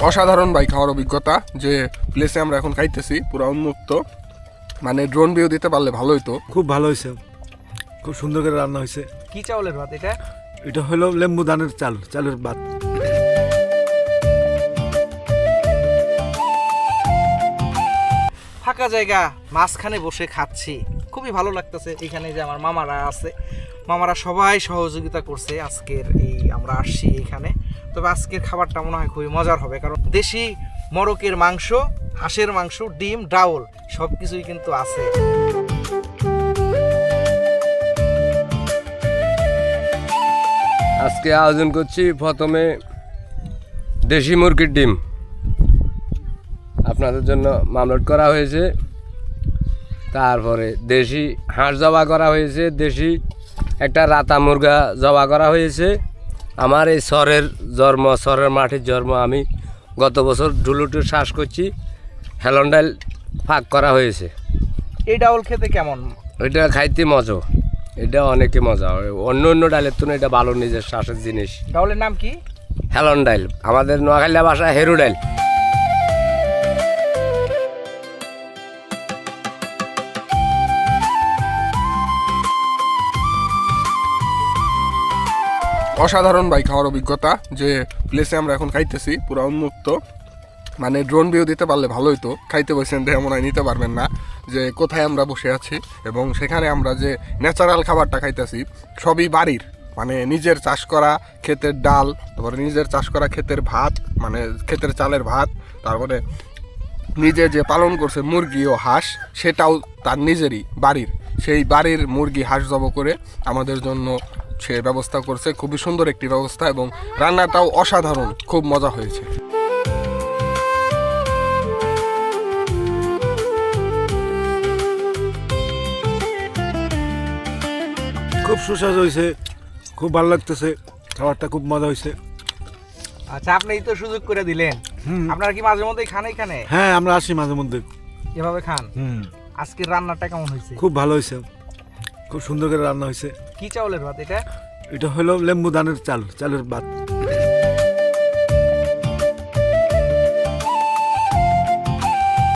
অসাধারণ ভাই খাওয়ার অভিজ্ঞতা। যে প্লেসে আমরা এখন খাইতেছি পুরো উন্মুক্ত, মানে ড্রোন ভিউ দিতে পারলে ভালো হইতো। খুব ভালো হয়েছে, খুব সুন্দর করে রান্না হয়েছে। কি চাউলের ভাত এটা? এটা হলো লেম্বু দানের চালের ভাত। ফাঁকা জায়গা, মাঝখানে বসে খাচ্ছি, খুবই ভালো লাগতেছে। এখানে যে আমার মামারা আছে, মামারা সবাই সহযোগিতা করছে আজকের এই আমরা আসছি এইখানে। তবে আজকের খাবারটা মনে হয় খুবই মজার হবে, কারণ দেশি মোরগের মাংস, হাঁসের মাংস, ডিম, ডাউল সব কিছুই কিন্তু আছে। আজকে আয়োজন করছি প্রথমে দেশি মুরগির ডিম আপনাদের জন্য মামলট করা হয়েছে, তারপরে দেশি হাঁস জবা করা হয়েছে, দেশি একটা রাতা মুরগা জবা করা হয়েছে। আমার এই শহরের মাটির জন্ম, আমি গত বছর ঢুলুটু শ্বাস করছি। হেলন ডাল ফাঁক করা হয়েছে। এই ডাউল খেতে কেমন? এটা খাইতে মজা, এটা অনেকে মজা, অন্য অন্য ডালের তুলনায় এটা ভালো, নিজের শ্বাসের জিনিস। ডাউলের নাম কি? হেলন ডাল, আমাদের নোয়াখালী ভাষায় হেরু ডাল। অসাধারণ ভাই খাওয়ার অভিজ্ঞতা। যে প্লেসে আমরা এখন খাইতেছি পুরো উন্মুক্ত, মানে ড্রোন ভিউ দিতে পারলে ভালো হইতো। খাইতে বসেন দেখে মনে হয় নিতে পারবেন না যে কোথায় আমরা বসে আছি, এবং সেখানে আমরা যে ন্যাচারাল খাবারটা খাইতেছি সবই বাড়ির, মানে নিজের চাষ করা ক্ষেতের ডাল, তারপরে নিজের চাষ করা ক্ষেতের ভাত, মানে ক্ষেতের চালের ভাত, তারপরে নিজে যে পালন করছে মুরগি ও হাঁস, সেটাও তার নিজেরই বাড়ির, সেই বাড়ির মুরগি হাঁস জব করে আমাদের জন্য সে ব্যবস্থা করছে। খুবই সুন্দর একটি ব্যবস্থা, এবং রান্নাটাও অসাধারণ, খুব মজা হয়েছে। খুব সুস্বাদু হয়েছে, খুব ভালো লাগতেছে, খাবারটা খুব মজা হয়েছে। আচ্ছা, আপনি তো সুযোগ করে দিলেন। আপনারা কি মাঝে মধ্যেই খান এখানে? হ্যাঁ, আমরা আসি মাঝে মধ্যে। এভাবে খান? আজকের রান্নাটা কেমন হয়েছে? খুব ভালো হয়েছে, খুব সুন্দর করে রান্না হয়েছে। কি চাউলের ভাত এটা? এটা হলো লেম্বু দানের চালের ভাত।